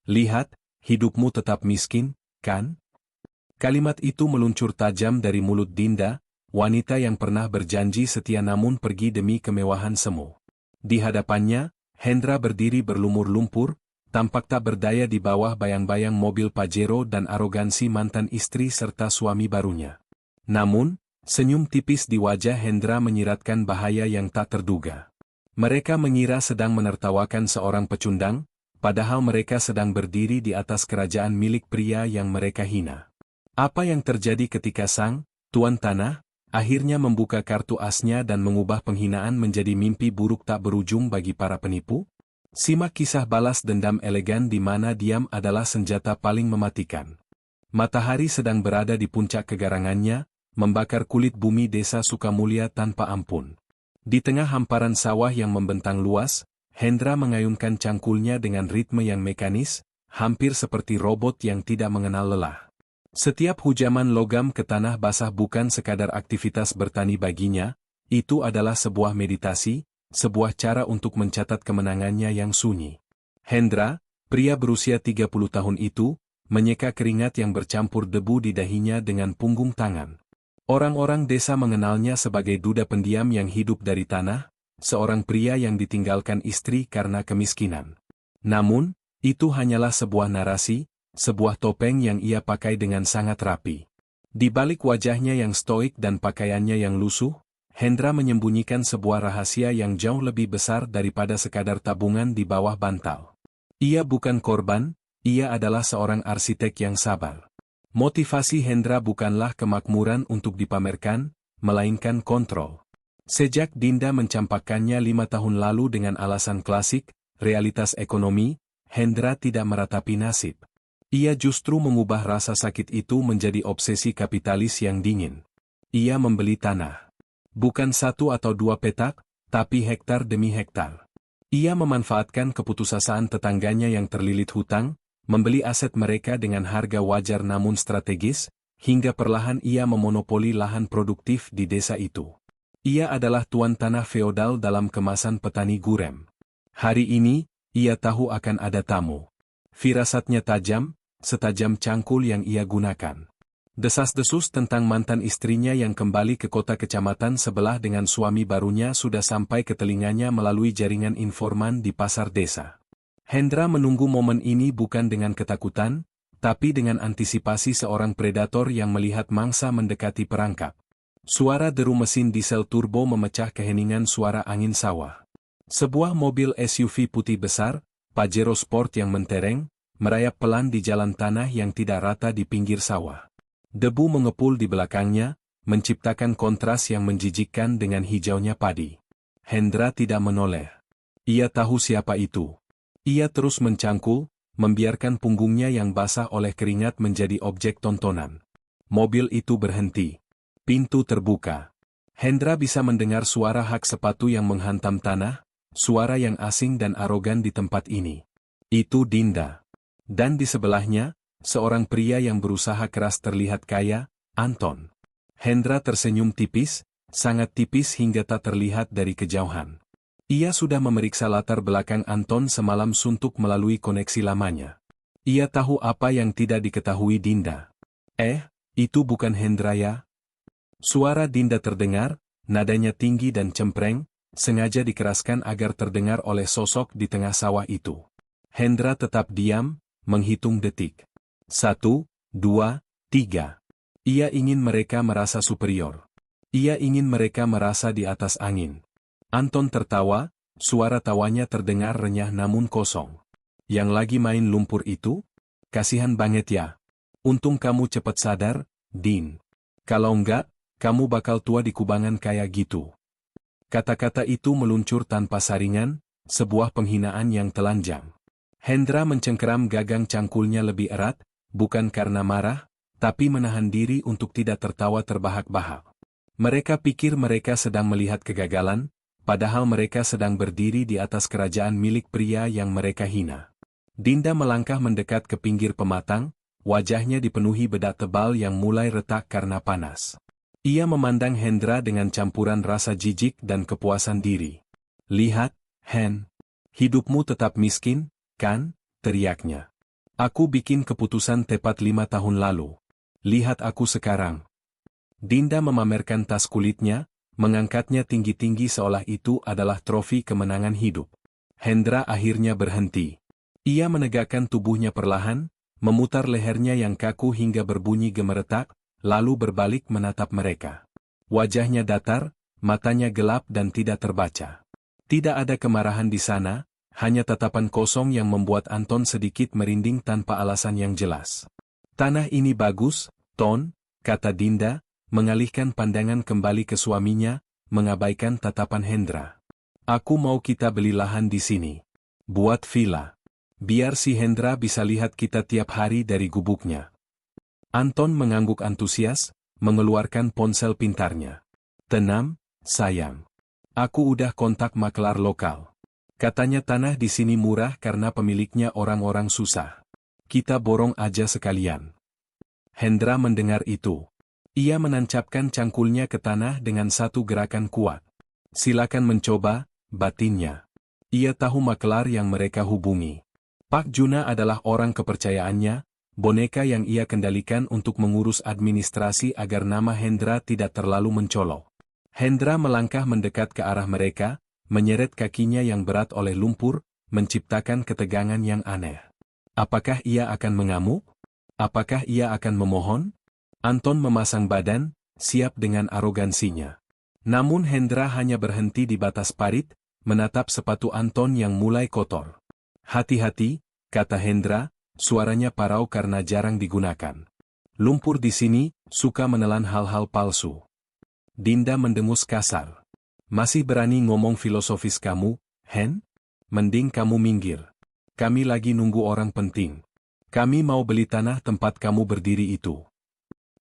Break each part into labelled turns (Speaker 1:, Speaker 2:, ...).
Speaker 1: Lihat, hidupmu tetap miskin, kan? Kalimat itu meluncur tajam dari mulut Dinda, wanita yang pernah berjanji setia namun pergi demi kemewahan semu. Di hadapannya, Hendra berdiri berlumur lumpur, tampak tak berdaya di bawah bayang-bayang mobil Pajero dan arogansi mantan istri serta suami barunya. Namun, senyum tipis di wajah Hendra menyiratkan bahaya yang tak terduga. Mereka mengira sedang menertawakan seorang pecundang, padahal mereka sedang berdiri di atas kerajaan milik pria yang mereka hina. Apa yang terjadi ketika sang tuan tanah akhirnya membuka kartu asnya dan mengubah penghinaan menjadi mimpi buruk tak berujung bagi para penipu? Simak kisah balas dendam elegan di mana diam adalah senjata paling mematikan. Matahari sedang berada di puncak kegarangannya, membakar kulit bumi desa Sukamulya tanpa ampun. Di tengah hamparan sawah yang membentang luas, Hendra mengayunkan cangkulnya dengan ritme yang mekanis, hampir seperti robot yang tidak mengenal lelah. Setiap hujaman logam ke tanah basah bukan sekadar aktivitas bertani baginya, itu adalah sebuah meditasi, sebuah cara untuk mencatat kemenangannya yang sunyi. Hendra, pria berusia 30 tahun itu, menyeka keringat yang bercampur debu di dahinya dengan punggung tangan. Orang-orang desa mengenalnya sebagai duda pendiam yang hidup dari tanah, seorang pria yang ditinggalkan istri karena kemiskinan. Namun, itu hanyalah sebuah narasi, sebuah topeng yang ia pakai dengan sangat rapi. Di balik wajahnya yang stoik dan pakaiannya yang lusuh, Hendra menyembunyikan sebuah rahasia yang jauh lebih besar daripada sekadar tabungan di bawah bantal. Ia bukan korban, ia adalah seorang arsitek yang sabar. Motivasi Hendra bukanlah kemakmuran untuk dipamerkan, melainkan kontrol. Sejak Dinda mencampakkannya 5 tahun lalu dengan alasan klasik, realitas ekonomi, Hendra tidak meratapi nasib. Ia justru mengubah rasa sakit itu menjadi obsesi kapitalis yang dingin. Ia membeli tanah. Bukan 1 atau 2 petak, tapi hektar demi hektar. Ia memanfaatkan keputusasaan tetangganya yang terlilit hutang, membeli aset mereka dengan harga wajar namun strategis, hingga perlahan ia memonopoli lahan produktif di desa itu. Ia adalah tuan tanah feodal dalam kemasan petani gurem. Hari ini, ia tahu akan ada tamu. Firasatnya tajam, setajam cangkul yang ia gunakan. Desas-desus tentang mantan istrinya yang kembali ke kota kecamatan sebelah dengan suami barunya sudah sampai ke telinganya melalui jaringan informan di pasar desa. Hendra menunggu momen ini bukan dengan ketakutan, tapi dengan antisipasi seorang predator yang melihat mangsa mendekati perangkap. Suara deru mesin diesel turbo memecah keheningan suara angin sawah. Sebuah mobil SUV putih besar, Pajero Sport yang mentereng, merayap pelan di jalan tanah yang tidak rata di pinggir sawah. Debu mengepul di belakangnya, menciptakan kontras yang menjijikkan dengan hijaunya padi. Hendra tidak menoleh. Ia tahu siapa itu. Ia terus mencangkul, membiarkan punggungnya yang basah oleh keringat menjadi objek tontonan. Mobil itu berhenti. Pintu terbuka. Hendra bisa mendengar suara hak sepatu yang menghantam tanah, suara yang asing dan arogan di tempat ini. Itu Dinda. Dan di sebelahnya, seorang pria yang berusaha keras terlihat kaya, Anton. Hendra tersenyum tipis, sangat tipis hingga tak terlihat dari kejauhan. Ia sudah memeriksa latar belakang Anton semalam suntuk melalui koneksi lamanya. Ia tahu apa yang tidak diketahui Dinda. Itu bukan Hendra ya? Suara Dinda terdengar, nadanya tinggi dan cempreng, sengaja dikeraskan agar terdengar oleh sosok di tengah sawah itu. Hendra tetap diam, menghitung detik. 1, 2, 3. Ia ingin mereka merasa superior. Ia ingin mereka merasa di atas angin. Anton tertawa, suara tawanya terdengar renyah namun kosong. Yang lagi main lumpur itu? Kasihan banget ya. Untung kamu cepat sadar, Din. Kalau enggak, kamu bakal tua di kubangan kayak gitu. Kata-kata itu meluncur tanpa saringan, sebuah penghinaan yang telanjang. Hendra mencengkeram gagang cangkulnya lebih erat, bukan karena marah, tapi menahan diri untuk tidak tertawa terbahak-bahak. Mereka pikir mereka sedang melihat kegagalan, padahal mereka sedang berdiri di atas kerajaan milik pria yang mereka hina. Dinda melangkah mendekat ke pinggir pematang, wajahnya dipenuhi bedak tebal yang mulai retak karena panas. Ia memandang Hendra dengan campuran rasa jijik dan kepuasan diri. Lihat, Hen. Hidupmu tetap miskin, kan? Teriaknya. Aku bikin keputusan tepat 5 tahun lalu. Lihat aku sekarang. Dinda memamerkan tas kulitnya, mengangkatnya tinggi-tinggi seolah itu adalah trofi kemenangan hidup. Hendra akhirnya berhenti. Ia menegakkan tubuhnya perlahan, memutar lehernya yang kaku hingga berbunyi gemeretak, lalu berbalik menatap mereka. Wajahnya datar, matanya gelap dan tidak terbaca. Tidak ada kemarahan di sana, hanya tatapan kosong yang membuat Anton sedikit merinding tanpa alasan yang jelas. Tanah ini bagus, Ton, kata Dinda, mengalihkan pandangan kembali ke suaminya, mengabaikan tatapan Hendra. Aku mau kita beli lahan di sini. Buat villa. Biar si Hendra bisa lihat kita tiap hari dari gubuknya. Anton mengangguk antusias, mengeluarkan ponsel pintarnya. Tenang, sayang. Aku udah kontak maklar lokal. Katanya tanah di sini murah karena pemiliknya orang-orang susah. Kita borong aja sekalian. Hendra mendengar itu. Ia menancapkan cangkulnya ke tanah dengan satu gerakan kuat. Silakan mencoba, batinnya. Ia tahu maklar yang mereka hubungi. Pak Juna adalah orang kepercayaannya, boneka yang ia kendalikan untuk mengurus administrasi agar nama Hendra tidak terlalu mencolok. Hendra melangkah mendekat ke arah mereka, menyeret kakinya yang berat oleh lumpur, menciptakan ketegangan yang aneh. Apakah ia akan mengamuk? Apakah ia akan memohon? Anton memasang badan, siap dengan arogansinya. Namun Hendra hanya berhenti di batas parit, menatap sepatu Anton yang mulai kotor. Hati-hati, kata Hendra, suaranya parau karena jarang digunakan. Lumpur di sini suka menelan hal-hal palsu. Dinda mendengus kasar. Masih berani ngomong filosofis kamu, Hen? Mending kamu minggir. Kami lagi nunggu orang penting. Kami mau beli tanah tempat kamu berdiri itu.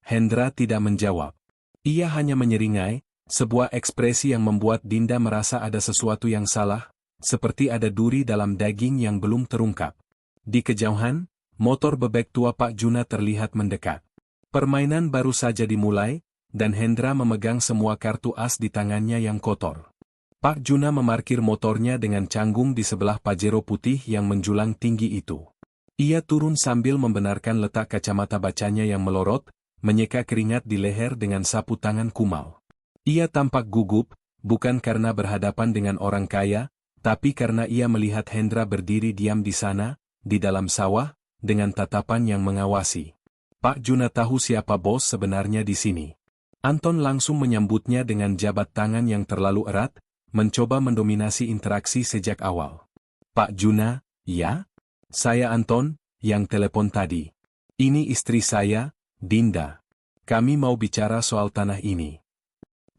Speaker 1: Hendra tidak menjawab. Ia hanya menyeringai, sebuah ekspresi yang membuat Dinda merasa ada sesuatu yang salah, seperti ada duri dalam daging yang belum terungkap. Di kejauhan, motor bebek tua Pak Juna terlihat mendekat. Permainan baru saja dimulai, dan Hendra memegang semua kartu as di tangannya yang kotor. Pak Juna memarkir motornya dengan canggung di sebelah Pajero putih yang menjulang tinggi itu. Ia turun sambil membenarkan letak kacamata bacanya yang melorot, menyeka keringat di leher dengan sapu tangan kumal. Ia tampak gugup, bukan karena berhadapan dengan orang kaya, tapi karena ia melihat Hendra berdiri diam di sana, di dalam sawah, dengan tatapan yang mengawasi. Pak Juna tahu siapa bos sebenarnya di sini. Anton langsung menyambutnya dengan jabat tangan yang terlalu erat, mencoba mendominasi interaksi sejak awal. Pak Juna, ya? Saya Anton, yang telepon tadi. Ini istri saya, Dinda. Kami mau bicara soal tanah ini.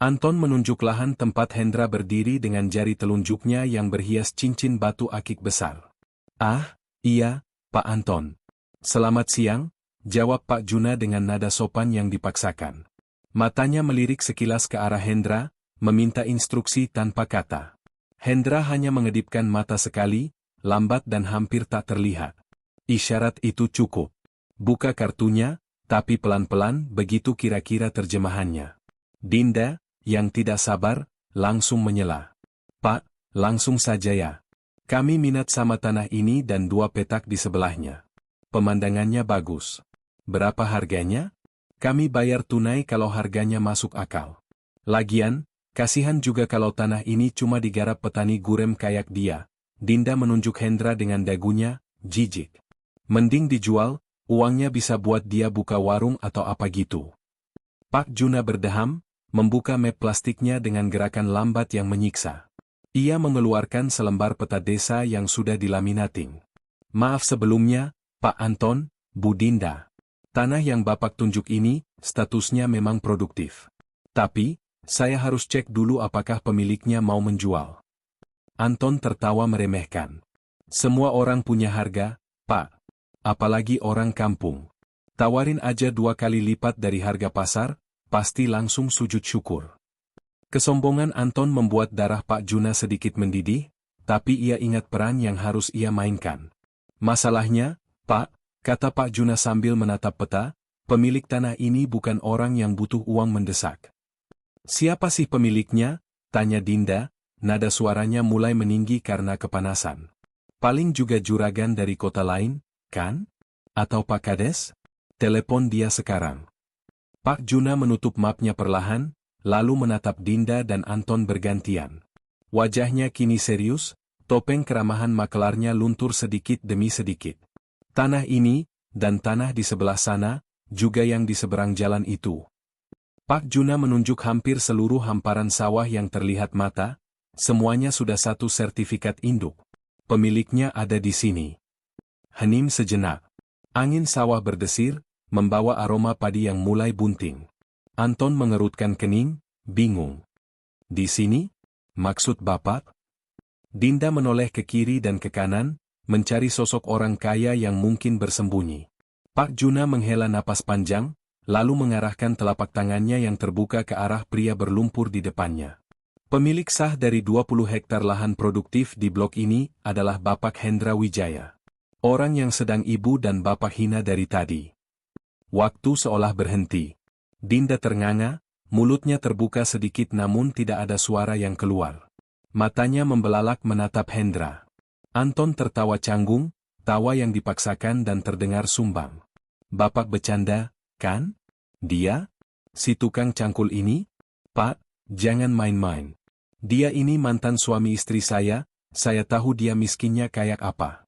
Speaker 1: Anton menunjuk lahan tempat Hendra berdiri dengan jari telunjuknya yang berhias cincin batu akik besar. Ah, iya, Pak Anton. Selamat siang, jawab Pak Juna dengan nada sopan yang dipaksakan. Matanya melirik sekilas ke arah Hendra, meminta instruksi tanpa kata. Hendra hanya mengedipkan mata sekali, lambat dan hampir tak terlihat. Isyarat itu cukup. Buka kartunya, tapi pelan-pelan begitu kira-kira terjemahannya. Dinda, yang tidak sabar, langsung menyela. Pak, langsung saja ya. Kami minat sama tanah ini dan 2 petak di sebelahnya. Pemandangannya bagus. Berapa harganya? Kami bayar tunai kalau harganya masuk akal. Lagian, kasihan juga kalau tanah ini cuma digarap petani gurem kayak dia. Dinda menunjuk Hendra dengan dagunya, jijik. Mending dijual, uangnya bisa buat dia buka warung atau apa gitu. Pak Juna berdeham, membuka map plastiknya dengan gerakan lambat yang menyiksa. Ia mengeluarkan selembar peta desa yang sudah dilaminating. Maaf sebelumnya, Pak Anton, Bu Dinda. Tanah yang Bapak tunjuk ini, statusnya memang produktif. Tapi, saya harus cek dulu apakah pemiliknya mau menjual. Anton tertawa meremehkan. Semua orang punya harga, Pak. Apalagi orang kampung. Tawarin aja 2 kali lipat dari harga pasar, pasti langsung sujud syukur. Kesombongan Anton membuat darah Pak Juna sedikit mendidih, tapi ia ingat peran yang harus ia mainkan. Masalahnya, Pak, kata Pak Juna sambil menatap peta, pemilik tanah ini bukan orang yang butuh uang mendesak. Siapa sih pemiliknya? Tanya Dinda, nada suaranya mulai meninggi karena kepanasan. Paling juga juragan dari kota lain, kan? Atau Pak Kades? Telepon dia sekarang. Pak Juna menutup mapnya perlahan, lalu menatap Dinda dan Anton bergantian. Wajahnya kini serius, topeng keramahan makelarnya luntur sedikit demi sedikit. Tanah ini, dan tanah di sebelah sana, juga yang di seberang jalan itu. Pak Juna menunjuk hampir seluruh hamparan sawah yang terlihat mata, semuanya sudah satu sertifikat induk. Pemiliknya ada di sini. Hening sejenak. Angin sawah berdesir, membawa aroma padi yang mulai bunting. Anton mengerutkan kening, bingung. Di sini? Maksud Bapak? Dinda menoleh ke kiri dan ke kanan, mencari sosok orang kaya yang mungkin bersembunyi. Pak Juna menghela napas panjang, lalu mengarahkan telapak tangannya yang terbuka ke arah pria berlumpur di depannya. Pemilik sah dari 20 hektar lahan produktif di blok ini adalah Bapak Hendra Wijaya. Orang yang sedang ibu dan bapak hina dari tadi. Waktu seolah berhenti. Dinda ternganga, mulutnya terbuka sedikit namun tidak ada suara yang keluar. Matanya membelalak menatap Hendra. Anton tertawa canggung, tawa yang dipaksakan dan terdengar sumbang. Bapak bercanda, kan? Dia? Si tukang cangkul ini? Pak, jangan main-main. Dia ini mantan suami istri saya tahu dia miskinnya kayak apa.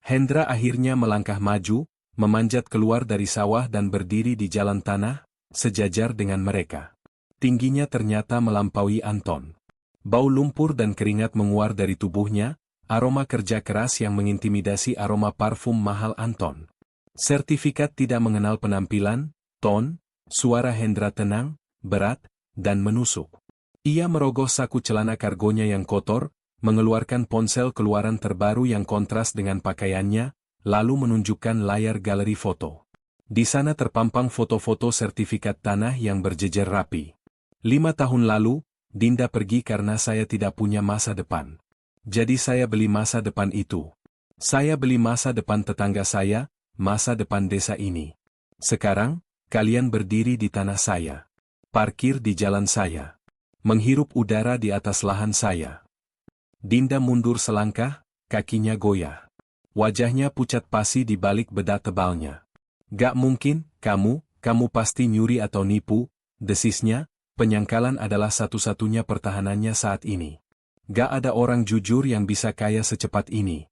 Speaker 1: Hendra akhirnya melangkah maju, memanjat keluar dari sawah dan berdiri di jalan tanah, sejajar dengan mereka. Tingginya ternyata melampaui Anton. Bau lumpur dan keringat menguar dari tubuhnya, aroma kerja keras yang mengintimidasi aroma parfum mahal Anton. Sertifikat tidak mengenal penampilan, ton, suara Hendra tenang, berat, dan menusuk. Ia merogoh saku celana kargonya yang kotor, mengeluarkan ponsel keluaran terbaru yang kontras dengan pakaiannya, lalu menunjukkan layar galeri foto. Di sana terpampang foto-foto sertifikat tanah yang berjejer rapi. 5 tahun lalu, Dinda pergi karena saya tidak punya masa depan. Jadi saya beli masa depan itu. Saya beli masa depan tetangga saya, masa depan desa ini. Sekarang, kalian berdiri di tanah saya. Parkir di jalan saya. Menghirup udara di atas lahan saya. Dinda mundur selangkah, kakinya goyah. Wajahnya pucat pasi di balik bedak tebalnya. Gak mungkin, kamu pasti nyuri atau nipu, desisnya, penyangkalan adalah satu-satunya pertahanannya saat ini. Gak ada orang jujur yang bisa kaya secepat ini.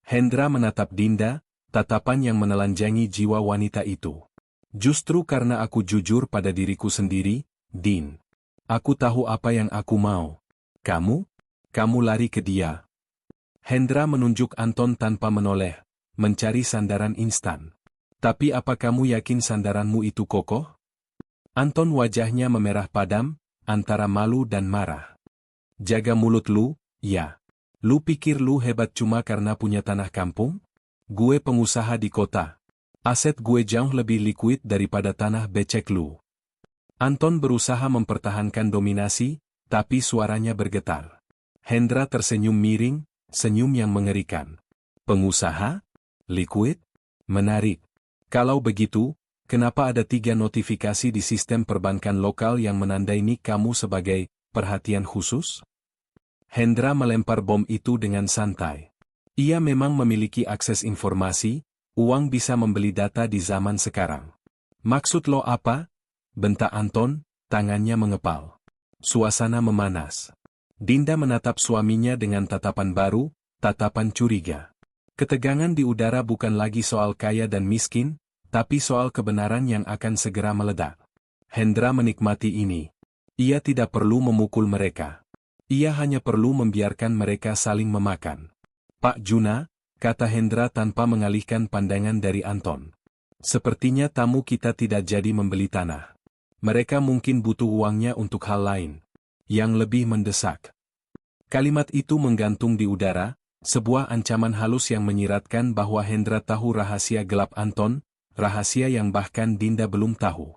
Speaker 1: Hendra menatap Dinda, tatapan yang menelanjangi jiwa wanita itu. Justru karena aku jujur pada diriku sendiri, Din. Aku tahu apa yang aku mau. Kamu lari ke dia. Hendra menunjuk Anton tanpa menoleh, mencari sandaran instan. Tapi apa kamu yakin sandaranmu itu kokoh? Anton wajahnya memerah padam, antara malu dan marah. Jaga mulut lu, ya. Lu pikir lu hebat cuma karena punya tanah kampung? Gue pengusaha di kota. Aset gue jauh lebih liquid daripada tanah becek lu. Anton berusaha mempertahankan dominasi, tapi suaranya bergetar. Hendra tersenyum miring, senyum yang mengerikan. Pengusaha? Liquid? Menarik. Kalau begitu, kenapa ada 3 notifikasi di sistem perbankan lokal yang menandai kamu sebagai perhatian khusus? Hendra melempar bom itu dengan santai. Ia memang memiliki akses informasi, uang bisa membeli data di zaman sekarang. Maksud lo apa? Bentak Anton, tangannya mengepal. Suasana memanas. Dinda menatap suaminya dengan tatapan baru, tatapan curiga. Ketegangan di udara bukan lagi soal kaya dan miskin, tapi soal kebenaran yang akan segera meledak. Hendra menikmati ini. Ia tidak perlu memukul mereka. Ia hanya perlu membiarkan mereka saling memakan. Pak Juna, kata Hendra tanpa mengalihkan pandangan dari Anton. Sepertinya tamu kita tidak jadi membeli tanah. Mereka mungkin butuh uangnya untuk hal lain. Yang lebih mendesak. Kalimat itu menggantung di udara, sebuah ancaman halus yang menyiratkan bahwa Hendra tahu rahasia gelap Anton, rahasia yang bahkan Dinda belum tahu.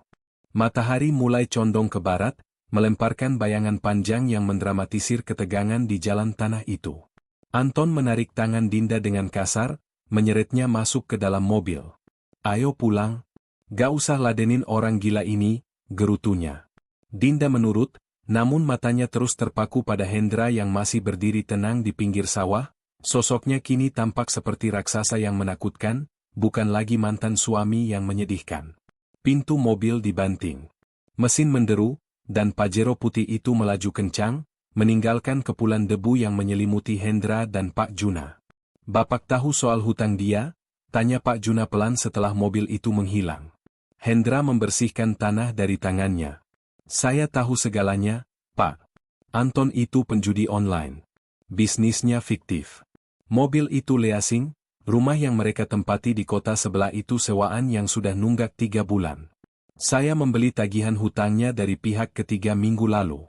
Speaker 1: Matahari mulai condong ke barat, melemparkan bayangan panjang yang mendramatisir ketegangan di jalan tanah itu. Anton menarik tangan Dinda dengan kasar, menyeretnya masuk ke dalam mobil. Ayo pulang. Gak usah ladenin orang gila ini, gerutunya. Dinda menurut, namun matanya terus terpaku pada Hendra yang masih berdiri tenang di pinggir sawah, sosoknya kini tampak seperti raksasa yang menakutkan, bukan lagi mantan suami yang menyedihkan. Pintu mobil dibanting. Mesin menderu, dan Pajero putih itu melaju kencang, meninggalkan kepulan debu yang menyelimuti Hendra dan Pak Juna. "Bapak tahu soal hutang dia?" tanya Pak Juna pelan setelah mobil itu menghilang. Hendra membersihkan tanah dari tangannya. "Saya tahu segalanya, Pak. Anton itu penjudi online. Bisnisnya fiktif. Mobil itu leasing, rumah yang mereka tempati di kota sebelah itu sewaan yang sudah nunggak 3 bulan. Saya membeli tagihan hutangnya dari pihak ketiga minggu lalu."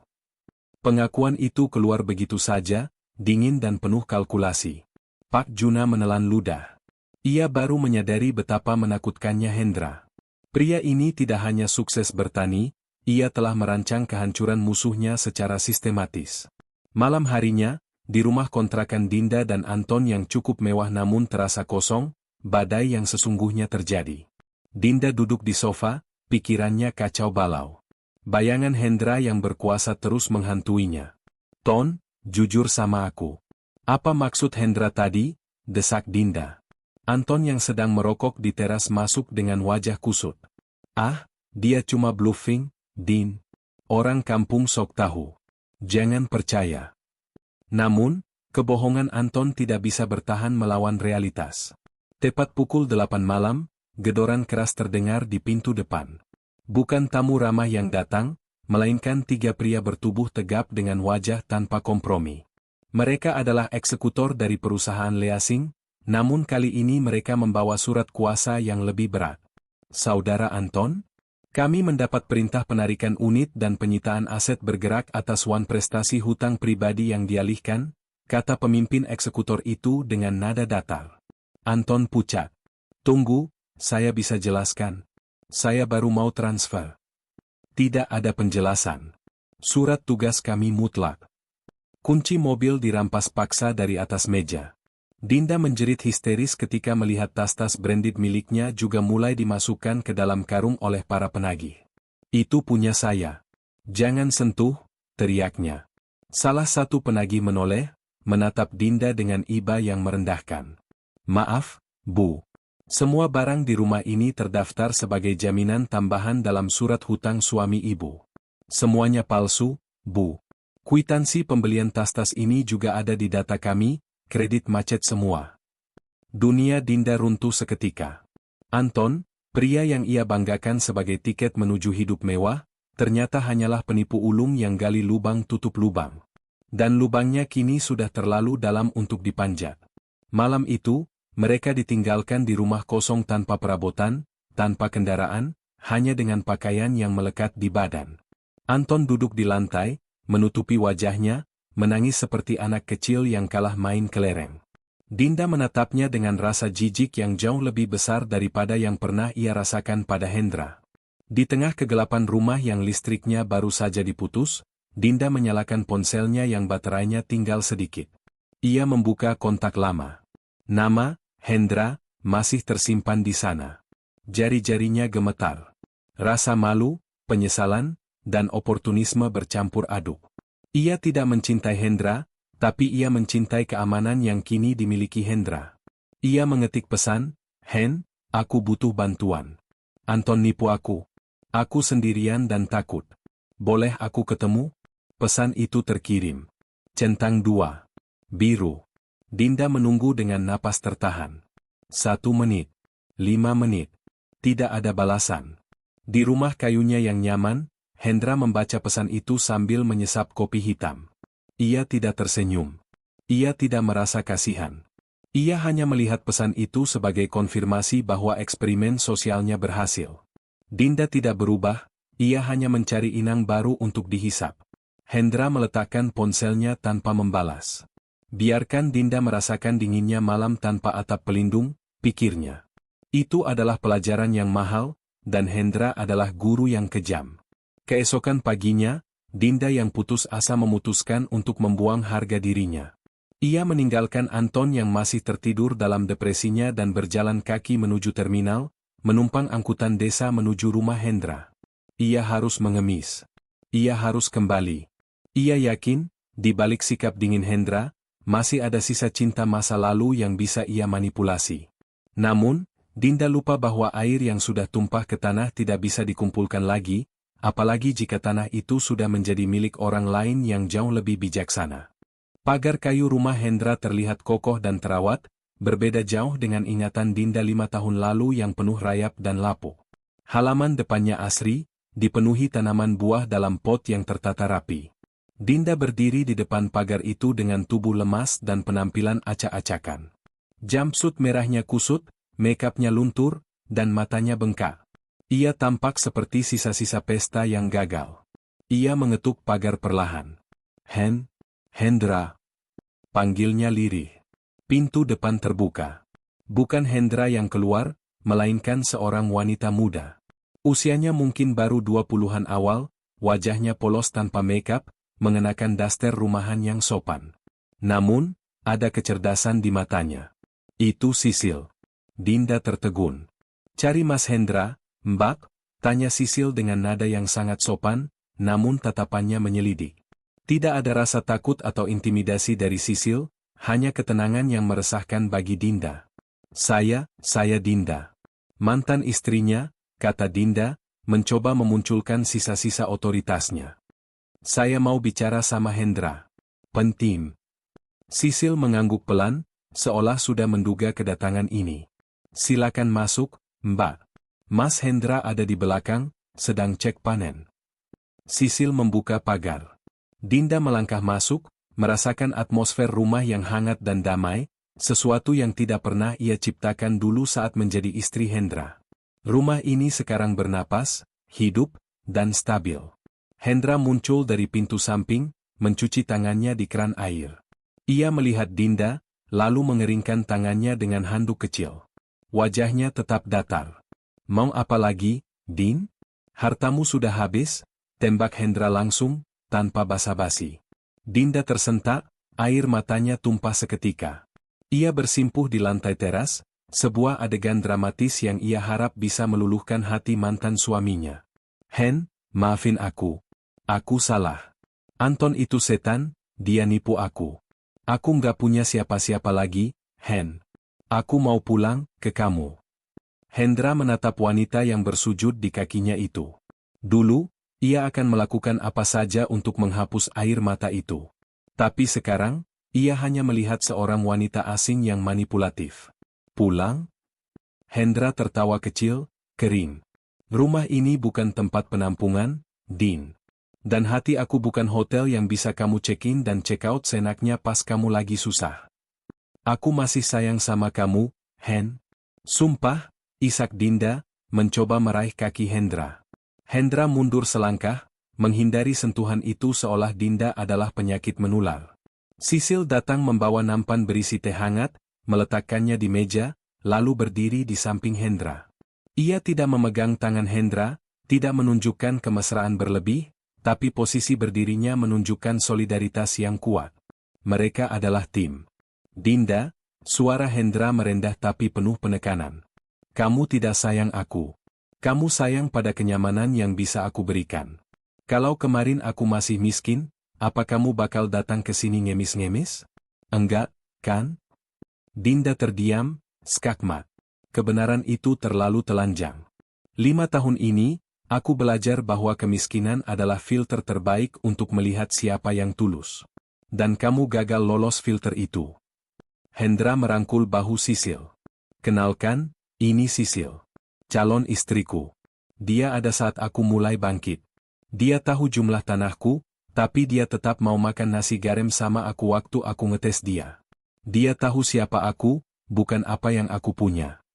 Speaker 1: Pengakuan itu keluar begitu saja, dingin dan penuh kalkulasi. Pak Juna menelan ludah. Ia baru menyadari betapa menakutkannya Hendra. Pria ini tidak hanya sukses bertani, ia telah merancang kehancuran musuhnya secara sistematis. Malam harinya, di rumah kontrakan Dinda dan Anton yang cukup mewah namun terasa kosong, badai yang sesungguhnya terjadi. Dinda duduk di sofa, pikirannya kacau balau. Bayangan Hendra yang berkuasa terus menghantuinya. "Ton, jujur sama aku. Apa maksud Hendra tadi?" desak Dinda. Anton yang sedang merokok di teras masuk dengan wajah kusut. "Ah, dia cuma bluffing, Din. Orang kampung sok tahu. Jangan percaya." Namun, kebohongan Anton tidak bisa bertahan melawan realitas. Tepat pukul 8 malam, gedoran keras terdengar di pintu depan. Bukan tamu ramah yang datang, melainkan 3 pria bertubuh tegap dengan wajah tanpa kompromi. Mereka adalah eksekutor dari perusahaan leasing, namun kali ini mereka membawa surat kuasa yang lebih berat. "Saudara Anton? Kami mendapat perintah penarikan unit dan penyitaan aset bergerak atas wan prestasi hutang pribadi yang dialihkan," kata pemimpin eksekutor itu dengan nada datar. Anton pucat. "Tunggu, saya bisa jelaskan. Saya baru mau transfer." "Tidak ada penjelasan. Surat tugas kami mutlak." Kunci mobil dirampas paksa dari atas meja. Dinda menjerit histeris ketika melihat tas-tas branded miliknya juga mulai dimasukkan ke dalam karung oleh para penagih. "Itu punya saya. Jangan sentuh," teriaknya. Salah satu penagih menoleh, menatap Dinda dengan iba yang merendahkan. "Maaf, Bu. Semua barang di rumah ini terdaftar sebagai jaminan tambahan dalam surat hutang suami Ibu. Semuanya palsu, Bu. Kwitansi pembelian tas-tas ini juga ada di data kami, kredit macet semua." Dunia Dinda runtuh seketika. Anton, pria yang ia banggakan sebagai tiket menuju hidup mewah, ternyata hanyalah penipu ulung yang gali lubang tutup lubang. Dan lubangnya kini sudah terlalu dalam untuk dipanjat. Malam itu, mereka ditinggalkan di rumah kosong tanpa perabotan, tanpa kendaraan, hanya dengan pakaian yang melekat di badan. Anton duduk di lantai, menutupi wajahnya, menangis seperti anak kecil yang kalah main kelereng. Dinda menatapnya dengan rasa jijik yang jauh lebih besar daripada yang pernah ia rasakan pada Hendra. Di tengah kegelapan rumah yang listriknya baru saja diputus, Dinda menyalakan ponselnya yang baterainya tinggal sedikit. Ia membuka kontak lama. Nama, Hendra, masih tersimpan di sana. Jari-jarinya gemetar. Rasa malu, penyesalan, dan oportunisme bercampur aduk. Ia tidak mencintai Hendra, tapi ia mencintai keamanan yang kini dimiliki Hendra. Ia mengetik pesan, "Hen, aku butuh bantuan. Anton nipu aku. Aku sendirian dan takut. Boleh aku ketemu?" Pesan itu terkirim. Centang 2. Biru. Dinda menunggu dengan napas tertahan. 1 menit. 5 menit. Tidak ada balasan. Di rumah kayunya yang nyaman, Hendra membaca pesan itu sambil menyesap kopi hitam. Ia tidak tersenyum. Ia tidak merasa kasihan. Ia hanya melihat pesan itu sebagai konfirmasi bahwa eksperimen sosialnya berhasil. Dinda tidak berubah, ia hanya mencari inang baru untuk dihisap. Hendra meletakkan ponselnya tanpa membalas. Biarkan Dinda merasakan dinginnya malam tanpa atap pelindung, pikirnya. Itu adalah pelajaran yang mahal, dan Hendra adalah guru yang kejam. Keesokan paginya, Dinda yang putus asa memutuskan untuk membuang harga dirinya. Ia meninggalkan Anton yang masih tertidur dalam depresinya dan berjalan kaki menuju terminal, menumpang angkutan desa menuju rumah Hendra. Ia harus mengemis. Ia harus kembali. Ia yakin, di balik sikap dingin Hendra, masih ada sisa cinta masa lalu yang bisa ia manipulasi. Namun, Dinda lupa bahwa air yang sudah tumpah ke tanah tidak bisa dikumpulkan lagi, apalagi jika tanah itu sudah menjadi milik orang lain yang jauh lebih bijaksana. Pagar kayu rumah Hendra terlihat kokoh dan terawat, berbeda jauh dengan ingatan Dinda 5 tahun lalu yang penuh rayap dan lapuk. Halaman depannya asri, dipenuhi tanaman buah dalam pot yang tertata rapi. Dinda berdiri di depan pagar itu dengan tubuh lemas dan penampilan acak-acakan. Jumpsuit merahnya kusut, makeupnya luntur, dan matanya bengkak. Ia tampak seperti sisa-sisa pesta yang gagal. Ia mengetuk pagar perlahan. Hendra. Panggilnya lirih. Pintu depan terbuka. Bukan Hendra yang keluar, melainkan seorang wanita muda. Usianya mungkin baru 20-an awal, wajahnya polos tanpa makeup, mengenakan daster rumahan yang sopan. Namun, ada kecerdasan di matanya. Itu Sisil. Dinda tertegun. Cari Mas Hendra, Mbak? Tanya Sisil dengan nada yang sangat sopan, namun tatapannya menyelidik. Tidak ada rasa takut atau intimidasi dari Sisil, hanya ketenangan yang meresahkan bagi Dinda. Saya Dinda. Mantan istrinya, kata Dinda, mencoba memunculkan sisa-sisa otoritasnya. Saya mau bicara sama Hendra. Penting. Sisil mengangguk pelan, seolah sudah menduga kedatangan ini. Silakan masuk, Mbak. Mas Hendra ada di belakang, sedang cek panen. Sisil membuka pagar. Dinda melangkah masuk, merasakan atmosfer rumah yang hangat dan damai, sesuatu yang tidak pernah ia ciptakan dulu saat menjadi istri Hendra. Rumah ini sekarang bernapas, hidup, dan stabil. Hendra muncul dari pintu samping, mencuci tangannya di keran air. Ia melihat Dinda, lalu mengeringkan tangannya dengan handuk kecil. Wajahnya tetap datar. Mau apa lagi, Din? Hartamu sudah habis? Tembak Hendra langsung, tanpa basa-basi. Dinda tersentak, air matanya tumpah seketika. Ia bersimpuh di lantai teras, sebuah adegan dramatis yang ia harap bisa meluluhkan hati mantan suaminya. Maafin aku. Aku salah. Anton itu setan, dia nipu aku. Aku nggak punya siapa-siapa lagi, Aku mau pulang ke kamu. Hendra menatap wanita yang bersujud di kakinya itu. Dulu, ia akan melakukan apa saja untuk menghapus air mata itu. Tapi sekarang, ia hanya melihat seorang wanita asing yang manipulatif. Pulang? Hendra tertawa kecil, kering. Rumah ini bukan tempat penampungan, Din. Dan hati aku bukan hotel yang bisa kamu check-in dan check-out senaknya pas kamu lagi susah. Aku masih sayang sama kamu, Sumpah, isak Dinda, mencoba meraih kaki Hendra. Hendra mundur selangkah, menghindari sentuhan itu seolah Dinda adalah penyakit menular. Sisil datang membawa nampan berisi teh hangat, meletakkannya di meja, lalu berdiri di samping Hendra. Ia tidak memegang tangan Hendra, tidak menunjukkan kemesraan berlebih, tapi posisi berdirinya menunjukkan solidaritas yang kuat. Mereka adalah tim. Dinda, suara Hendra merendah tapi penuh penekanan. Kamu tidak sayang aku. Kamu sayang pada kenyamanan yang bisa aku berikan. Kalau kemarin aku masih miskin, apa kamu bakal datang ke sini ngemis-ngemis? Enggak, kan? Dinda terdiam, skakmat. Kebenaran itu terlalu telanjang. 5 tahun ini, aku belajar bahwa kemiskinan adalah filter terbaik untuk melihat siapa yang tulus. Dan kamu gagal lolos filter itu. Hendra merangkul bahu Sisil. Kenalkan, ini Sisil. Calon istriku. Dia ada saat aku mulai bangkit. Dia tahu jumlah tanahku, tapi dia tetap mau makan nasi garam sama aku waktu aku ngetes dia. Dia tahu siapa aku, bukan apa yang aku punya.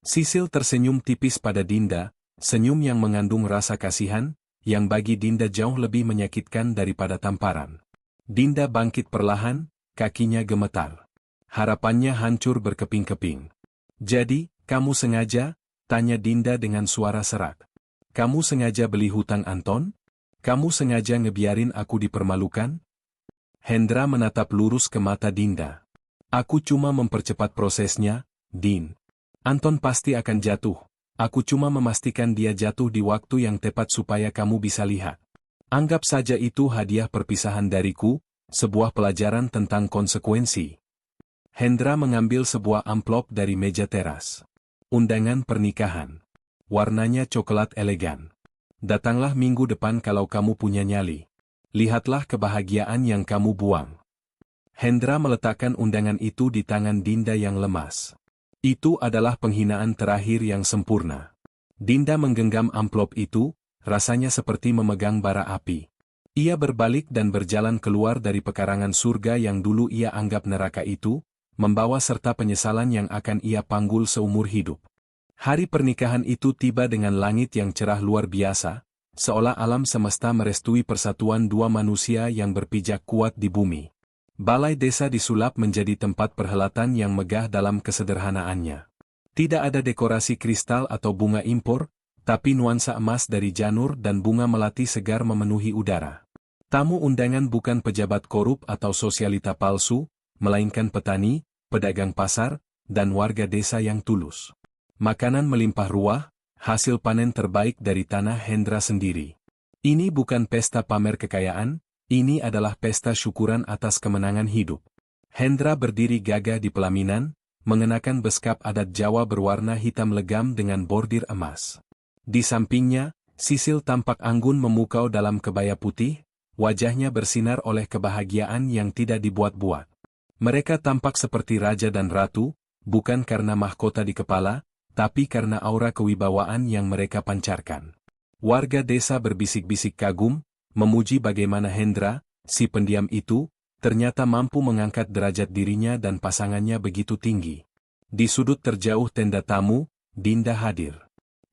Speaker 1: Sisil tersenyum tipis pada Dinda, senyum yang mengandung rasa kasihan, yang bagi Dinda jauh lebih menyakitkan daripada tamparan. Dinda bangkit perlahan, kakinya gemetar. Harapannya hancur berkeping-keping. Jadi, kamu sengaja? Tanya Dinda dengan suara serak. Kamu sengaja beli hutang Anton? Kamu sengaja ngebiarin aku dipermalukan? Hendra menatap lurus ke mata Dinda. Aku cuma mempercepat prosesnya, Din. Anton pasti akan jatuh. Aku cuma memastikan dia jatuh di waktu yang tepat supaya kamu bisa lihat. Anggap saja itu hadiah perpisahan dariku, sebuah pelajaran tentang konsekuensi. Hendra mengambil sebuah amplop dari meja teras. Undangan pernikahan. Warnanya coklat elegan. Datanglah minggu depan kalau kamu punya nyali. Lihatlah kebahagiaan yang kamu buang. Hendra meletakkan undangan itu di tangan Dinda yang lemas. Itu adalah penghinaan terakhir yang sempurna. Dinda menggenggam amplop itu, rasanya seperti memegang bara api. Ia berbalik dan berjalan keluar dari pekarangan surga yang dulu ia anggap neraka itu, membawa serta penyesalan yang akan ia panggul seumur hidup. Hari pernikahan itu tiba dengan langit yang cerah luar biasa, seolah alam semesta merestui persatuan dua manusia yang berpijak kuat di bumi. Balai desa disulap menjadi tempat perhelatan yang megah dalam kesederhanaannya. Tidak ada dekorasi kristal atau bunga impor, tapi nuansa emas dari janur dan bunga melati segar memenuhi udara. Tamu undangan bukan pejabat korup atau sosialita palsu, melainkan petani, pedagang pasar, dan warga desa yang tulus. Makanan melimpah ruah, hasil panen terbaik dari tanah Hendra sendiri. Ini bukan pesta pamer kekayaan, ini adalah pesta syukuran atas kemenangan hidup. Hendra berdiri gagah di pelaminan, mengenakan beskap adat Jawa berwarna hitam legam dengan bordir emas. Di sampingnya, Sisil tampak anggun memukau dalam kebaya putih, wajahnya bersinar oleh kebahagiaan yang tidak dibuat-buat. Mereka tampak seperti raja dan ratu, bukan karena mahkota di kepala, tapi karena aura kewibawaan yang mereka pancarkan. Warga desa berbisik-bisik kagum, memuji bagaimana Hendra, si pendiam itu, ternyata mampu mengangkat derajat dirinya dan pasangannya begitu tinggi. Di sudut terjauh tenda tamu, Dinda hadir.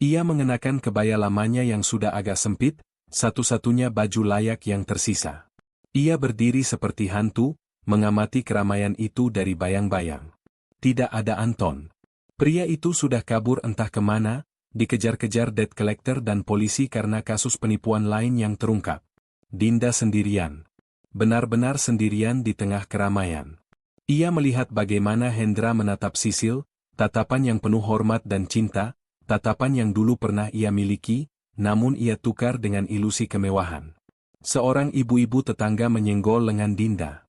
Speaker 1: Ia mengenakan kebaya lamanya yang sudah agak sempit, satu-satunya baju layak yang tersisa. Ia berdiri seperti hantu, mengamati keramaian itu dari bayang-bayang. Tidak ada Anton. Pria itu sudah kabur entah kemana, dikejar-kejar debt collector dan polisi karena kasus penipuan lain yang terungkap. Dinda sendirian. Benar-benar sendirian di tengah keramaian. Ia melihat bagaimana Hendra menatap Sisil, tatapan yang penuh hormat dan cinta, tatapan yang dulu pernah ia miliki, namun ia tukar dengan ilusi kemewahan. Seorang ibu-ibu tetangga menyenggol lengan Dinda.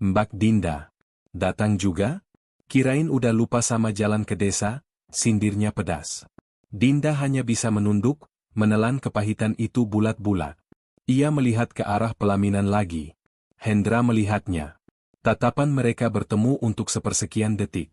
Speaker 1: Mbak Dinda. Datang juga? Kirain udah lupa sama jalan ke desa, sindirnya pedas. Dinda hanya bisa menunduk, menelan kepahitan itu bulat-bulat. Ia melihat ke arah pelaminan lagi. Hendra melihatnya. Tatapan mereka bertemu untuk sepersekian detik.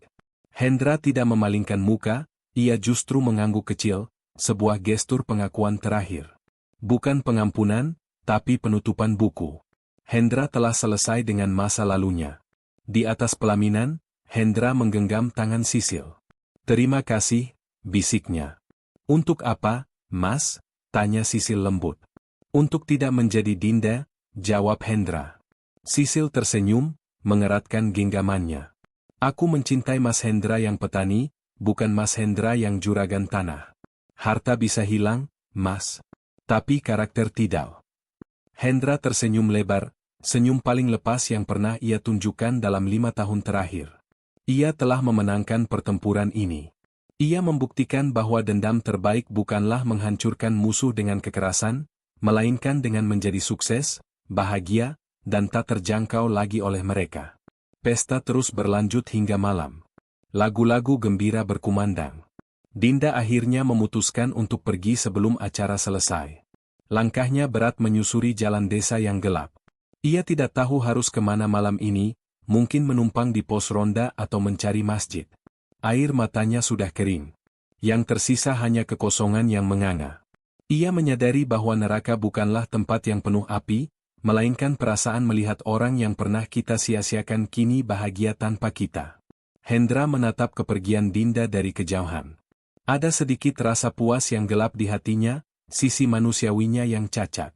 Speaker 1: Hendra tidak memalingkan muka, ia justru mengangguk kecil, sebuah gestur pengakuan terakhir. Bukan pengampunan, tapi penutupan buku. Hendra telah selesai dengan masa lalunya. Di atas pelaminan, Hendra menggenggam tangan Sisil. Terima kasih, bisiknya. Untuk apa, Mas? Tanya Sisil lembut. Untuk tidak menjadi Dinda, jawab Hendra. Sisil tersenyum, mengeratkan genggamannya. Aku mencintai Mas Hendra yang petani, bukan Mas Hendra yang juragan tanah. Harta bisa hilang, Mas. Tapi karakter tidak. Hendra tersenyum lebar, senyum paling lepas yang pernah ia tunjukkan dalam 5 tahun terakhir. Ia telah memenangkan pertempuran ini. Ia membuktikan bahwa dendam terbaik bukanlah menghancurkan musuh dengan kekerasan, melainkan dengan menjadi sukses, bahagia, dan tak terjangkau lagi oleh mereka. Pesta terus berlanjut hingga malam. Lagu-lagu gembira berkumandang. Dinda akhirnya memutuskan untuk pergi sebelum acara selesai. Langkahnya berat menyusuri jalan desa yang gelap. Ia tidak tahu harus kemana malam ini, mungkin menumpang di pos ronda atau mencari masjid. Air matanya sudah kering. Yang tersisa hanya kekosongan yang menganga. Ia menyadari bahwa neraka bukanlah tempat yang penuh api, melainkan perasaan melihat orang yang pernah kita sia-siakan kini bahagia tanpa kita. Hendra menatap kepergian Dinda dari kejauhan. Ada sedikit rasa puas yang gelap di hatinya, sisi manusiawinya yang cacat.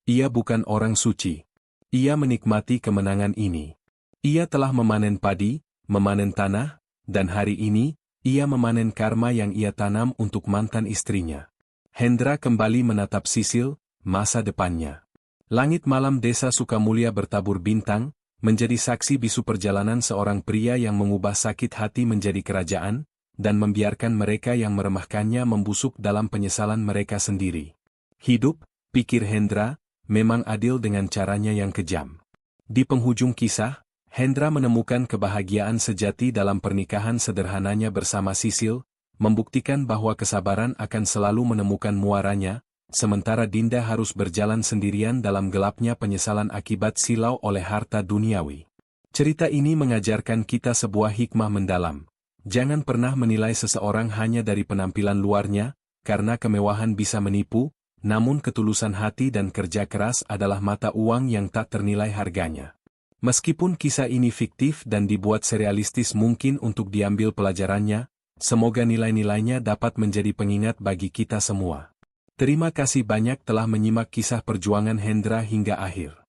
Speaker 1: Ia bukan orang suci. Ia menikmati kemenangan ini. Ia telah memanen padi, memanen tanah, dan hari ini, ia memanen karma yang ia tanam untuk mantan istrinya. Hendra kembali menatap Sisil, masa depannya. Langit malam desa Sukamulya bertabur bintang, menjadi saksi bisu perjalanan seorang pria yang mengubah sakit hati menjadi kerajaan, dan membiarkan mereka yang meremahkannya membusuk dalam penyesalan mereka sendiri. Hidup, pikir Hendra, memang adil dengan caranya yang kejam. Di penghujung kisah, Hendra menemukan kebahagiaan sejati dalam pernikahan sederhananya bersama Sisil, membuktikan bahwa kesabaran akan selalu menemukan muaranya, sementara Dinda harus berjalan sendirian dalam gelapnya penyesalan akibat silau oleh harta duniawi. Cerita ini mengajarkan kita sebuah hikmah mendalam. Jangan pernah menilai seseorang hanya dari penampilan luarnya, karena kemewahan bisa menipu, namun ketulusan hati dan kerja keras adalah mata uang yang tak ternilai harganya. Meskipun kisah ini fiktif dan dibuat serialistis mungkin untuk diambil pelajarannya, semoga nilai-nilainya dapat menjadi pengingat bagi kita semua. Terima kasih banyak telah menyimak kisah perjuangan Hendra hingga akhir.